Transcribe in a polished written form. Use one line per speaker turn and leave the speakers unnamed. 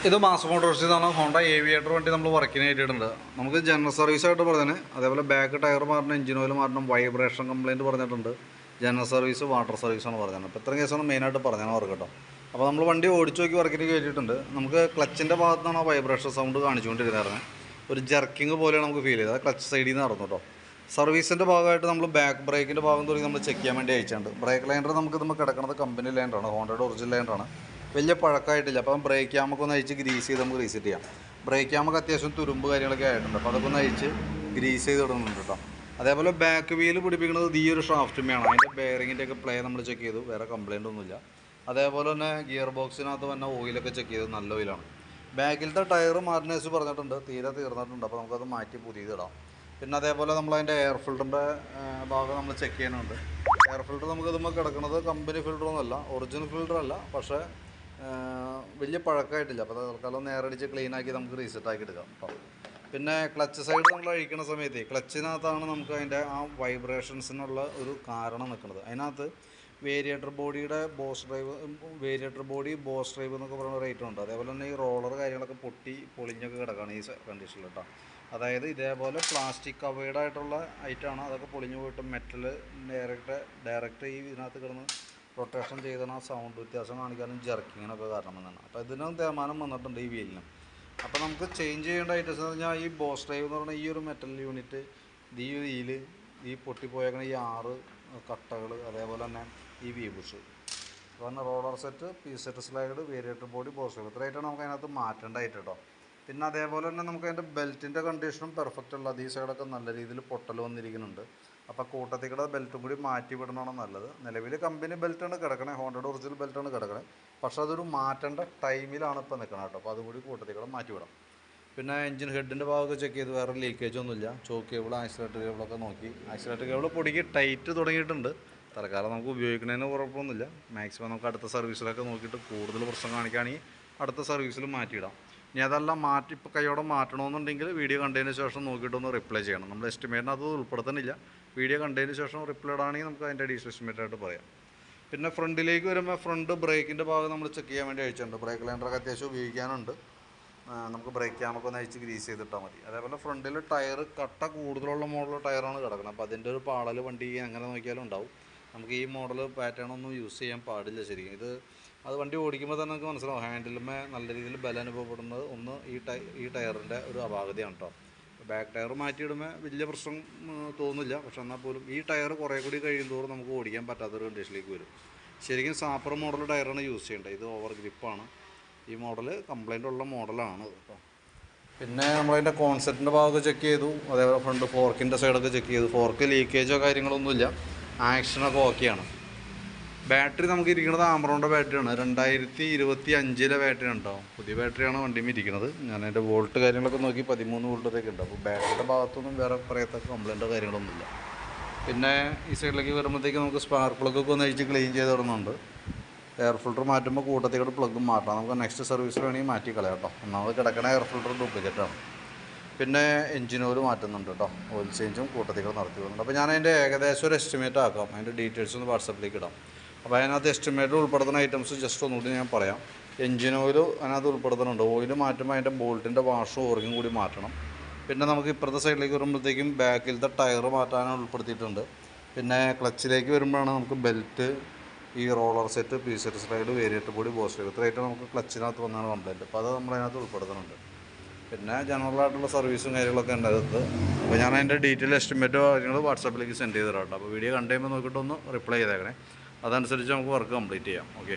ഇത് മാസ് മോട്ടോഴ്സിൽ നിന്നാണ് Honda aviator വണ്ടി നമ്മൾ വർക്കിന് ആയിട്ടുണ്ട്. നമുക്ക് ജനറൽ സർവീസായിട്ട് പറഞ്ഞാൽ അതേപോലെ ബാക്ക് ടയർ മാറണം, എഞ്ചിൻ ഓയിൽ മാറണം, വൈബ്രേഷൻ കംപ്ലയിൻറ്റ് പറഞ്ഞിട്ടുണ്ട്. ജനറൽ സർവീസ്, വാട്ടർ സർവീസാണ് പറഞ്ഞത്. അപ്പോൾ ഇത്രയും കേസാണ് മെയിനായിട്ട് പറഞ്ഞാൽ വർക്ക് കേട്ടോ. അപ്പോൾ നമ്മൾ വണ്ടി ഓടിച്ചു നോക്കി വർക്കിന് കയറ്റിയിട്ടുണ്ട്. നമുക്ക് ക്ലച്ചിൻ്റെ ഭാഗത്ത് നിന്നാണ് ആ വൈബ്രേഷൻ സൗണ്ട് കാണിച്ചുകൊണ്ടിരുന്നത്. ഒരു ജർക്കിങ് പോലെയാണ് നമുക്ക് ഫീൽ ചെയ്തത്. ക്ലച്ച് സൈഡിൽ നിന്ന് നടന്നു കേട്ടോ. സർവീസിൻ്റെ ഭാഗമായിട്ട് നമ്മൾ ബാക്ക് ബ്രേക്കിൻ്റെ ഭാഗം തുടങ്ങി നമ്മൾ ചെക്ക് ചെയ്യാൻ വേണ്ടി അയച്ചിട്ടുണ്ട്. ബ്രേക്ക് ലൈൻഡർ നമുക്ക് നമ്മൾ കിടക്കുന്നത് കമ്പനി ലൈൻഡറാണ്, ഹോണ്ടയുടെ ഒറിജിനൽ ലൈൻഡറാണ്. വലിയ പഴക്കമായിട്ടില്ല. അപ്പം ബ്രേക്ക് ക്യാമൊക്കെ ഒന്ന് അഴിച്ച് ഗ്രീസ് ചെയ്ത് നമുക്ക് റീസെറ്റ് ചെയ്യാം. ബ്രേക്ക് ക്യാമൊക്കെ അത്യാവശ്യം തുരുമ്പ് കാര്യങ്ങളൊക്കെ ആയിട്ടുണ്ട്. അപ്പോൾ അതൊക്കെ ഒന്ന് അഴിച്ച് ഗ്രീസ് ചെയ്ത് ഇടുന്നുണ്ട് കേട്ടോ. അതേപോലെ ബാക്ക് വീല് പിടിപ്പിക്കുന്നത് ഈ ഒരു ഷാഫ്റ്റുമാണ്. അതിൻ്റെ ബെയറിങ്ങിൻ്റെ ഒക്കെ പ്ലേ നമ്മൾ ചെക്ക് ചെയ്തു, വേറെ കംപ്ലയിൻ്റ് ഒന്നുമില്ല. അതേപോലെ തന്നെ ഗിയർ ബോക്സിനകത്ത് വന്ന ഓയിലൊക്കെ ചെക്ക് ചെയ്ത് നല്ല ഓയിലാണ്. ബാക്കിലത്തെ ടയർ മാർട്ടിനേഴ്സ് പറഞ്ഞിട്ടുണ്ട്, തീരെ തീർന്നിട്ടുണ്ട്. അപ്പോൾ നമുക്കത് മാറ്റി പുതിയതിടാം. പിന്നെ അതേപോലെ നമ്മളതിൻ്റെ എയർ ഫിൽറ്ററിൻ്റെ ഭാഗം നമ്മൾ ചെക്ക് ചെയ്യുന്നുണ്ട്. എയർ ഫിൽറ്റർ നമുക്ക് ഇതുമ്പോൾ കിടക്കുന്നത് കമ്പനി ഫിൽറ്ററൊന്നുമല്ല, ഒറിജിനൽ ഫിൽറ്റർ അല്ല, പക്ഷേ വലിയ പഴക്കമായിട്ടില്ല. അപ്പോൾ തൽക്കാലം നേരടിച്ച് ക്ലീനാക്കി നമുക്ക് റീസെറ്റാക്കി എടുക്കാം കേട്ടോ. പിന്നെ ക്ലച്ച് സൈഡ് നമ്മൾ അഴിക്കുന്ന സമയത്ത് ക്ലച്ചിനകത്താണ് നമുക്ക് അതിൻ്റെ ആ വൈബ്രേഷൻസിനുള്ള ഒരു കാരണം നിൽക്കുന്നത്. അതിനകത്ത് വേരിയേറ്റർ ബോഡിയുടെ boss drive, variator body boss drive എന്നൊക്കെ പറയുന്ന റേറ്റ് ഉണ്ട്. അതേപോലെ തന്നെ ഈ റോളർ കാര്യങ്ങളൊക്കെ പൊളിഞ്ഞൊക്കെ കിടക്കുകയാണ് ഈ കണ്ടീഷനിൽ കേട്ടോ. അതായത് ഇതേപോലെ പ്ലാസ്റ്റിക് കവേർഡ് ആയിട്ടുള്ള ഐറ്റമാണ്, അതൊക്കെ പൊളിഞ്ഞു പോയിട്ട് മെറ്റൽ ഡയറക്റ്റ് ഈ ഇതിനകത്ത് കിടന്ന് റൊട്ടേഷൻ ചെയ്താണ് ആ സൗണ്ട് വ്യത്യാസം കാണിക്കാനും ജർക്കിങ്ങിനൊക്കെ കാരണം എന്നാണ്. അപ്പോൾ ഇതിനും തീരുമാനം വന്നിട്ടുണ്ട് ഈ വീലിനും. അപ്പോൾ നമുക്ക് ചേഞ്ച് ചെയ്യേണ്ട ഐറ്റംസ് എന്ന് പറഞ്ഞാൽ ഈ ബോസ് ഡ്രൈവ് എന്ന് പറയുന്ന ഈ ഒരു മെറ്റൽ യൂണിറ്റ്, ഈ വീല്, ഈ പൊട്ടിപ്പോയേക്കണ ഈ 6 കട്ടകൾ, അതേപോലെ തന്നെ ഈ വി ബുഷ്, അതുപോലെ roller set, P set slide, variator body, boss drive, ഇത്രയായിട്ടാണ് നമുക്ക് അതിനകത്ത് മാറ്റേണ്ടതായിട്ട് കേട്ടോ. പിന്നെ അതേപോലെ തന്നെ നമുക്ക് അതിൻ്റെ ബെൽറ്റിൻ്റെ കണ്ടീഷനും പെർഫെക്റ്റ് ഉള്ള ഈ സൈഡൊക്കെ നല്ല രീതിയിൽ പൊട്ടൽ വന്നിരിക്കുന്നുണ്ട്. അപ്പോൾ കൂട്ടത്തിക്കടെ ബെൽറ്റും കൂടി മാറ്റി വിടണമാണ് നല്ലത്. നിലവിൽ കമ്പനി ബെൽറ്റാണ് കിടക്കണേ, ഹോണ്ടയുടെ ഒറിജിനൽ ബെൽറ്റാണ് കിടക്കണേ. പക്ഷേ അതൊരു മാറ്റേണ്ട ടൈമിലാണ് ഇപ്പോൾ നിൽക്കണം കേട്ടോ. അപ്പോൾ അതുകൂടി കൂട്ടത്തിക്കടെ മാറ്റി വിടാം. പിന്നെ എഞ്ചിൻ ഹെഡിൻ്റെ ഭാഗമൊക്കെ ചെക്ക് ചെയ്ത് വേറെ ലീക്കേജ് ഒന്നുമില്ല. ചോക്ക് കേബിൾ, ആക്സിലേറ്റർ കേബിളൊക്കെ നോക്കി. ആക്സിലേറ്റർ കേബിൾ പൊടിക്ക് ടൈറ്റ് തുടങ്ങിയിട്ടുണ്ട്. തൽക്കാലം നമുക്ക് ഉപയോഗിക്കുന്നതിന് കുഴപ്പമൊന്നുമില്ല. മാക്സിമം നമുക്ക് അടുത്ത സർവീസിലൊക്കെ നോക്കിയിട്ട് കൂടുതൽ പ്രശ്നം കാണിക്കുകയാണെങ്കിൽ അടുത്ത സർവീസിൽ മാറ്റിയിടാം. ഇനി അതെല്ലാം ഇപ്പോൾ കൈയോടെ മാറ്റണമെന്നുണ്ടെങ്കിൽ വീഡിയോ കണ്ടതിന് ശേഷം നോക്കിയിട്ടൊന്ന് റിപ്ലൈ ചെയ്യണം. നമ്മൾ എസ്റ്റിമേറ്റിന് അത് ഉൾപ്പെടുത്തുന്നില്ല. വീഡിയോ കണ്ടതിന് ശേഷം റിപ്ലൈ ഇടാണെങ്കിൽ നമുക്ക് അതിൻ്റെ അഡീഷണൽ എസ്റ്റിമേറ്റായിട്ട് പറയാം. പിന്നെ ഫ്രണ്ടിലേക്ക് വരുമ്പോൾ ഫ്രണ്ട് ബ്രേക്കിൻ്റെ ഭാഗം നമ്മൾ ചെക്ക് ചെയ്യാൻ വേണ്ടി അയച്ചിട്ടുണ്ട്. ബ്രേക്ക് ലൈൻഡറൊക്കെ അത്യാവശ്യം ഉപയോഗിക്കാനുണ്ട്. നമുക്ക് ബ്രേക്ക് ക്യാമൊക്കെ ഒന്ന് അയച്ച് ഗ്രീസ് ചെയ്തിട്ടാൽ മതി. അതേപോലെ ഫ്രണ്ടിൽ ടയർ കട്ട കൂടുതലുള്ള മോഡൽ ടയറാണ് കിടക്കുന്നത്. അപ്പോൾ അതിൻ്റെ ഒരു പാടൽ വണ്ടി എങ്ങനെ നോക്കിയാലും ഉണ്ടാവും. നമുക്ക് ഈ മോഡൽ പാറ്റേൺ ഒന്നും യൂസ് ചെയ്യാൻ പാടില്ല ശരിക്കും. അത് വണ്ടി ഓടിക്കുമ്പോൾ തന്നെ നമുക്ക് മനസ്സിലാവും. ഹാൻഡിലുമേ നല്ല രീതിയിൽ ബലം അനുഭവപ്പെടുന്നത് ഒന്ന് ഈ ടയറിൻ്റെ ഒരു അപാകതയാണ് കേട്ടോ. ബാക്ക് ടയർ മാറ്റിയിടുമ്പോൾ വലിയ പ്രശ്നം തോന്നില്ല. പക്ഷെ എന്നാൽ പോലും ഈ ടയർ കുറേ കൂടി കഴിയുന്തോറും നമുക്ക് ഓടിക്കാൻ പറ്റാത്തൊരു കണ്ടീഷനിലേക്ക് വരും. ശരിക്കും സാപ്പർ മോഡൽ ടയറാണ് യൂസ് ചെയ്യേണ്ടത്. ഇത് ഓവർ ഗ്രിപ്പാണ്. ഈ മോഡൽ കംപ്ലൈൻ്റ് ഉള്ള മോഡലാണ് കേട്ടോ. പിന്നെ നമ്മളതിൻ്റെ കോൺസെപ്റ്റിൻ്റെ ഭാഗമൊക്കെ ചെക്ക് ചെയ്തു. അതേപോലെ ഫ്രണ്ട് ഫോർക്കിൻ്റെ സൈഡൊക്കെ ചെക്ക് ചെയ്തു. ഫോർക്ക് ലീക്കേജോ കാര്യങ്ങളൊന്നുമില്ല. ആക്ഷനൊക്കെ ഓക്കെയാണ്. ബാറ്ററി നമുക്ക് ഇരിക്കുന്നത് ആമറോണിൻ്റെ ബാറ്ററിയാണ്. 2025 ബാറ്ററി ഉണ്ടാവും. പുതിയ ബാറ്ററിയാണ് വണ്ടിയിൽ ഇരിക്കുന്നത്. ഞാൻ അതിൻ്റെ വോൾട്ട് കാര്യങ്ങളൊക്കെ നോക്കി 13 വോൾട്ടൊക്കെ ഉണ്ട്. അപ്പോൾ ബാറ്ററിയുടെ ഭാഗത്തൊന്നും വേറെ പറയത്തക്ക കംപ്ലൈൻറ്റോ കാര്യങ്ങളൊന്നുമില്ല. പിന്നെ ഈ സൈഡിലേക്ക് വരുമ്പോഴത്തേക്ക് നമുക്ക് സ്പാർക്ക് പ്ലഗൊക്കെ ഒന്ന് അഴിച്ച് ക്ലീൻ ചെയ്ത് ഇടുന്നുണ്ട്. എയർ ഫിൽറ്റർ മാറ്റുമ്പോൾ കൂട്ടത്തിക്കോട് പ്ലഗും മാറ്റാം. നമുക്ക് നെക്സ്റ്റ് സർവീസിൽ വേണമെങ്കിൽ മാറ്റി കളയാം കേട്ടോ. ഒന്നാമത് കിടക്കണ എയർ ഫിൽറ്റർ ഡ്യൂപ്ലിക്കേറ്റാണ്. പിന്നെ എഞ്ചിൻ ഓയിൽ മാറ്റുന്നുണ്ട് കേട്ടോ. ഓയിൽ ചേഞ്ചും കൂട്ടത്തിക്കോട് നടത്തി വരുന്നുണ്ട്. അപ്പോൾ ഞാൻ അതിൻ്റെ ഏകദേശം ഒരു എസ്റ്റിമേറ്റ് ആക്കാം. അതിൻ്റെ ഡീറ്റെയിൽസ് ഒന്ന് വാട്സപ്പിലേക്ക് ഇടാം. അപ്പോൾ അതിനകത്ത് എസ്റ്റിമേറ്റ് ഉൾപ്പെടുത്തുന്ന ഐറ്റംസ് ജസ്റ്റ് ഒന്നുകൂടി ഞാൻ പറയാം. എഞ്ചിൻ ഓയിൽ അതിനകത്ത് ഉൾപ്പെടുത്തുന്നുണ്ട്. ഓയിൽ മാറ്റുമ്പോൾ അതിൻ്റെ ബോൾട്ടിൻ്റെ വാഷും ഓറിങ്ങും കൂടി മാറ്റണം. പിന്നെ നമുക്ക് ഇപ്പുറത്തെ സൈഡിലേക്ക് വരുമ്പോഴത്തേക്കും ബാക്കിലത്തെ ടയർ മാറ്റാനും ഉൾപ്പെടുത്തിയിട്ടുണ്ട്. പിന്നെ ക്ലച്ചിലേക്ക് വരുമ്പോഴാണ് നമുക്ക് ബെൽറ്റ്, ഈ roller set, P set slide, variator body, boss drive, ഇത്രയായിട്ട് നമുക്ക് ക്ലച്ചിനകത്ത് വന്നാണ് കംപ്ലൈൻറ്റ്. അപ്പോൾ അത് നമ്മളതിനകത്ത് ഉൾപ്പെടുത്തുന്നുണ്ട്. പിന്നെ ജനറലായിട്ടുള്ള സർവീസും കാര്യങ്ങളൊക്കെ ഉണ്ട് അതിനകത്ത്. അപ്പോൾ ഞാൻ അതിൻ്റെ ഡീറ്റെയിൽ എസ്റ്റിമേറ്റോ കാര്യങ്ങൾ വാട്സാപ്പിലേക്ക് സെൻഡ് ചെയ്ത് തരാം കേട്ടോ. അപ്പോൾ വീഡിയോ കണ്ടു കഴിയുമ്പോൾ നോക്കിയിട്ടൊന്ന് റിപ്ലൈ ചെയ്തേക്കണേ. അതനുസരിച്ച് നമുക്ക് വർക്ക് കംപ്ലീറ്റ് ചെയ്യാം. ഓക്കെ.